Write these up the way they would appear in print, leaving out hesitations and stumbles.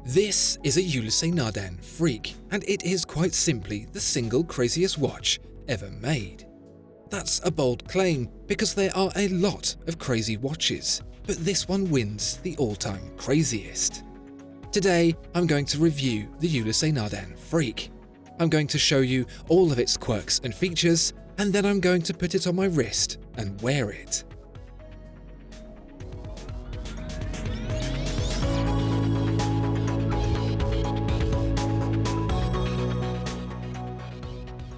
This is a Ulysse Nardin Freak, and it is quite simply the single craziest watch ever made. That's a bold claim because there are a lot of crazy watches, but this one wins the all-time craziest. Today, I'm going to review the Ulysse Nardin Freak. I'm going to show you all of its quirks and features, and then I'm going to put it on my wrist and wear it.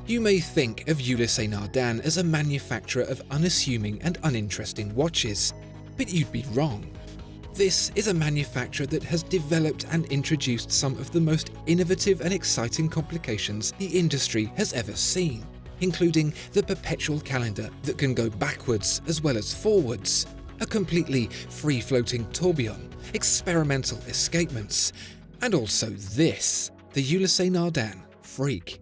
You may think of Ulysse Nardin as a manufacturer of unassuming and uninteresting watches, but you'd be wrong. This is a manufacturer that has developed and introduced some of the most innovative and exciting complications the industry has ever seen, including the perpetual calendar that can go backwards as well as forwards, a completely free-floating tourbillon, experimental escapements, and also this, the Ulysse Nardin Freak.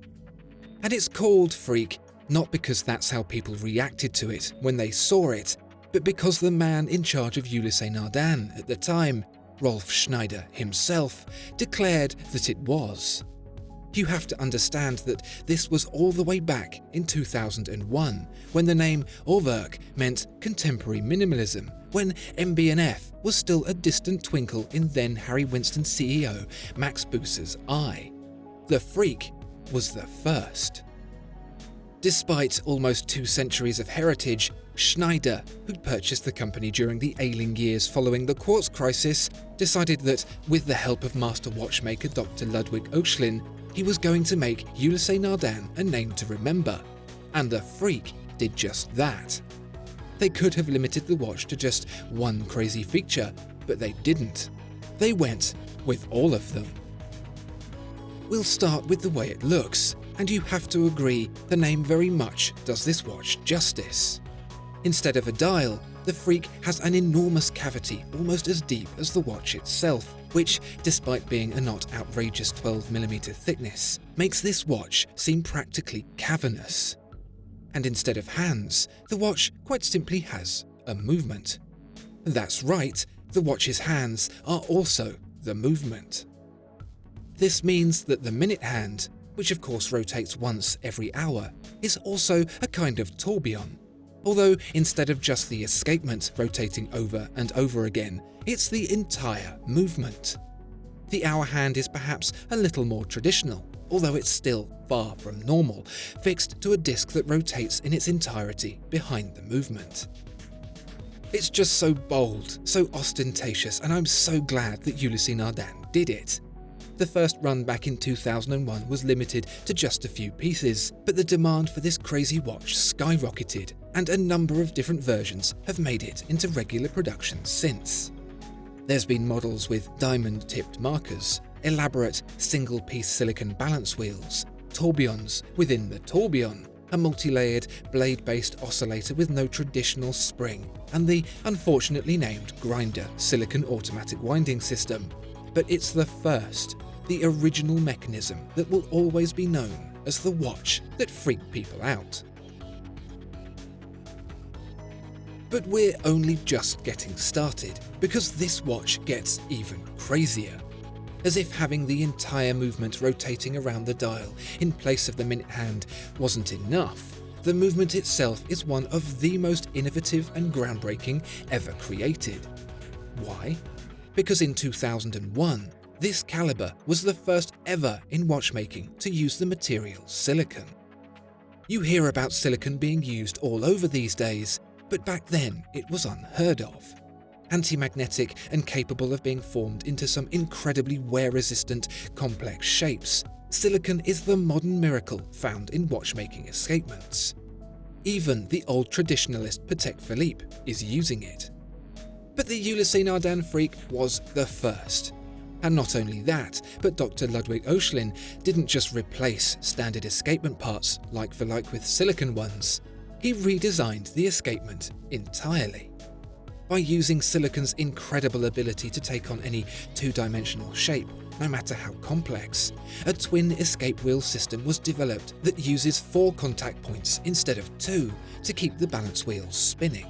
And it's called Freak not because that's how people reacted to it when they saw it, but because the man in charge of Ulysse Nardin at the time, Rolf Schneider himself, declared that it was. You have to understand that this was all the way back in 2001, when the name Uhrwerk meant contemporary minimalism, when MB&F was still a distant twinkle in then Harry Winston CEO Max Boosser's eye. The Freak was the first. Despite almost 2 centuries of heritage, Schneider, who'd purchased the company during the ailing years following the quartz crisis, decided that, with the help of master watchmaker Dr. Ludwig Oechlin, he was going to make Ulysse Nardin a name to remember. And the Freak did just that. They could have limited the watch to just one crazy feature, but they didn't. They went with all of them. We'll start with the way it looks, and you have to agree the name very much does this watch justice. Instead of a dial, the Freak has an enormous cavity almost as deep as the watch itself, which, despite being a not outrageous 12mm thickness, makes this watch seem practically cavernous. And instead of hands, the watch quite simply has a movement. That's right, the watch's hands are also the movement. This means that the minute hand, which of course rotates once every hour, is also a kind of tourbillon. Although instead of just the escapement rotating over and over again, it's the entire movement. The hour hand is perhaps a little more traditional, although it's still far from normal, fixed to a disc that rotates in its entirety behind the movement. It's just so bold, so ostentatious, and I'm so glad that Ulysse Nardin did it. The first run back in 2001 was limited to just a few pieces, but the demand for this crazy watch skyrocketed, and a number of different versions have made it into regular production since. There's been models with diamond-tipped markers, elaborate single-piece silicon balance wheels, tourbillons within the tourbillon, a multi-layered blade-based oscillator with no traditional spring, and the unfortunately named Grinder silicon automatic winding system. But it's the first, the original mechanism that will always be known as the watch that freaked people out. But we're only just getting started, because this watch gets even crazier. As if having the entire movement rotating around the dial in place of the minute hand wasn't enough, the movement itself is one of the most innovative and groundbreaking ever created. Why? Because in 2001, this caliber was the first ever in watchmaking to use the material silicon. You hear about silicon being used all over these days, but back then it was unheard of. Anti-magnetic and capable of being formed into some incredibly wear-resistant, complex shapes, silicon is the modern miracle found in watchmaking escapements. Even the old traditionalist Patek Philippe is using it. But the Ulysse Nardin Freak was the first. And not only that, but Dr. Ludwig Oechlin didn't just replace standard escapement parts like for like with silicon ones. He redesigned the escapement entirely. By using silicon's incredible ability to take on any two-dimensional shape, no matter how complex, a twin escape wheel system was developed that uses 4 contact points instead of 2 to keep the balance wheels spinning.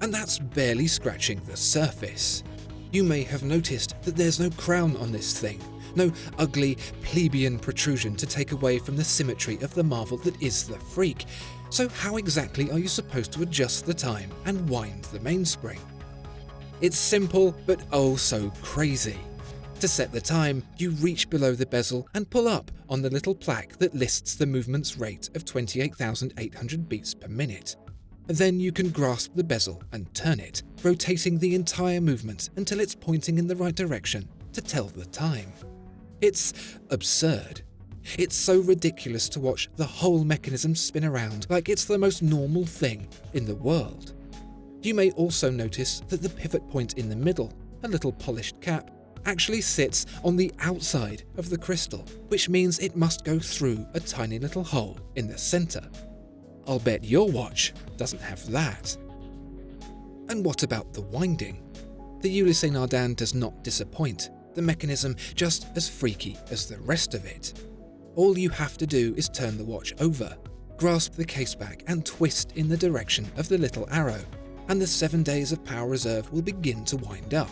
And that's barely scratching the surface. You may have noticed that there's no crown on this thing, no ugly plebeian protrusion to take away from the symmetry of the marvel that is the Freak. So how exactly are you supposed to adjust the time and wind the mainspring? It's simple, but oh so crazy. To set the time, you reach below the bezel and pull up on the little plaque that lists the movement's rate of 28,800 beats per minute. Then you can grasp the bezel and turn it, rotating the entire movement until it's pointing in the right direction to tell the time. It's absurd. It's so ridiculous to watch the whole mechanism spin around like it's the most normal thing in the world. You may also notice that the pivot point in the middle, a little polished cap, actually sits on the outside of the crystal, which means it must go through a tiny little hole in the center. I'll bet your watch doesn't have that. And what about the winding? The Ulysse Nardin does not disappoint, the mechanism just as freaky as the rest of it. All you have to do is turn the watch over, grasp the case back and twist in the direction of the little arrow, and the 7 days of power reserve will begin to wind up.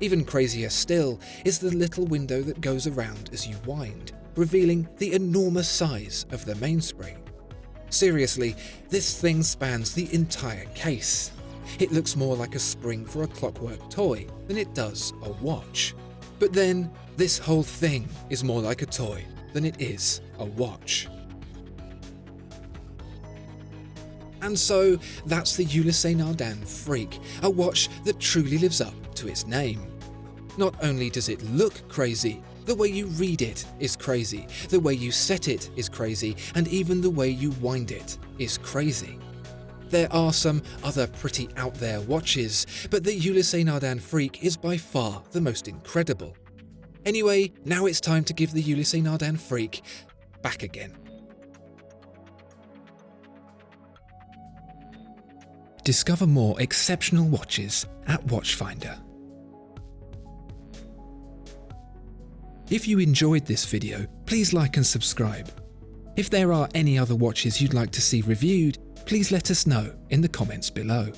Even crazier still is the little window that goes around as you wind, revealing the enormous size of the mainspring. Seriously, this thing spans the entire case. It looks more like a spring for a clockwork toy than it does a watch. But then, this whole thing is more like a toy than it is a watch. And so, that's the Ulysse Nardin Freak, a watch that truly lives up to its name. Not only does it look crazy, the way you read it is crazy, the way you set it is crazy, and even the way you wind it is crazy. There are some other pretty out there watches, but the Ulysse Nardin Freak is by far the most incredible. Anyway, now it's time to give the Ulysse Nardin Freak back again. Discover more exceptional watches at Watchfinder. If you enjoyed this video, please like and subscribe. If there are any other watches you'd like to see reviewed, please let us know in the comments below.